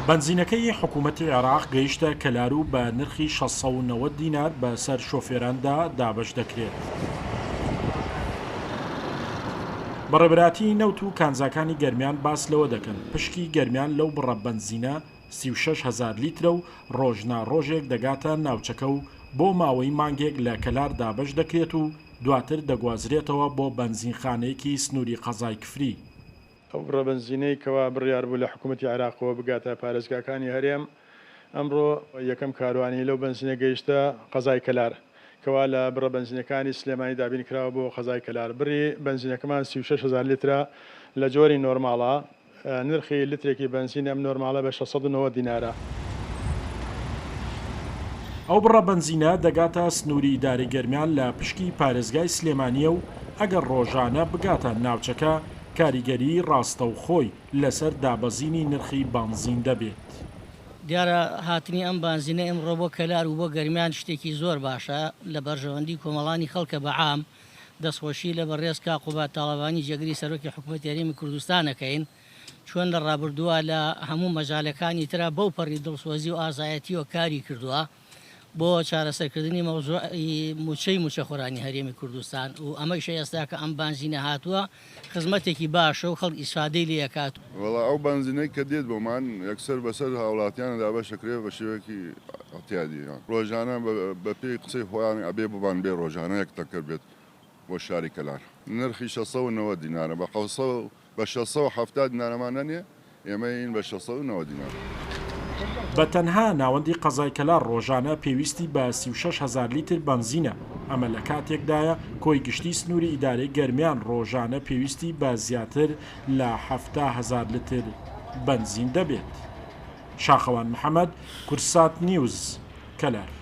بنزینەکەی حکوومەتی عێراق گەیشتە کەلارو بە نرخی 690 دینار بەسەر شۆفێراندا دابەش دەکرێت. بەڕێبەراتی نەوت و کانزاکانی گەرمیان باس لەوە دەکەن پشکی گەرمیان لەو بڕە بنزینە 36,000 لیترە و ڕۆژناڕۆژێک دەگاتە ناوچەکە و بۆ ماوەی مانگێک لە کەلار دابەش دەکرێت و دواتر دەگوازرێتەوە بۆ بنزینخانەیەکی سنووری قەزای کفری. ئەو بڕەبنزینەی کەوا بڕیار بوو لە حکوومەتی عێراقەوە بگاتە پارێزگاکانی هەرێم ئەمڕۆ یەکەم کاروانی لەو بنزینە گەیشتە قەزای کەلار کەوا لە بڕە بنزینەکانی سلێمانی دابین کراوە بۆ قەزای کەلار. بڕی بنزینەکەمان 36,000 لیترە لە جۆری نۆرماڵە، نرخی لترێکی بنزین ئەم نۆرماڵە بە 690 دینارە. ئەو بڕە بنزینە دەگاتە سنووری ئیدارەی گەرمیان لە پشکی پارێزگای سلێمانیە و ئەگەر ڕۆژانە بگاتە ناوچەکە کاریگەری ڕاستەوخۆی لەسەر دابەزینی نرخی بنزین دەبێت. دیارە هاتنی ئەم بنزینە ئەمڕۆ بۆ کەلار و بۆ گەرمیان شتێکی زۆر باشە لە بەرژەوەندی کۆمەڵانی خەڵکە بەعام دەستخۆشی لە بەڕێز کاقوبا تاڵەبانی جێگری سەرۆکی حکوومەتی هەرێمی کوردستانەکەین چۆن لە ڕابردووە لە هەموو مەجالەکانی ترا بەو پەڕی دڵسۆزی و ئازایەتیەوە کاری کردووە بۆ چارەسەرکردنی مەوزوعی موچەی موچەخۆرانی هەرێمی کوردستان و ئەمەیشە ئێستا کە ئەم بنزینە هاتووە خزمەتێکی باشە و خەڵک ئیسفادەی لێ ئەکات. وەڵا ئەو بنزینەی کە دێت بۆمان یەکسەر بەسەر هاوڵاتیانەدا بەشەکرێت بە شێوەیەکی احتیاجی ڕۆژانە بە پێی قسەی خۆیان ئەبێ ببان بێ ڕۆژانە یەک تەکر بێت بۆ شاری کەلار. نرخی 690 دینارە بە 670 دینارەمانە نیە ئێمە این بە 690 دینار. بە تەنها ناوەندی قەزای کەلار ڕۆژانە پێویستی بە 36,000 لیتر بنزینە. ئەمە لە کاتێکدایە کۆی گشتی سنووری ئیدارەی گەرمیان ڕۆژانە پێویستی بە زیاتر لە 70,000 لیتر بنزین دەبێت. شاخەوان محەممەد، کورسات نیوز، کەلار.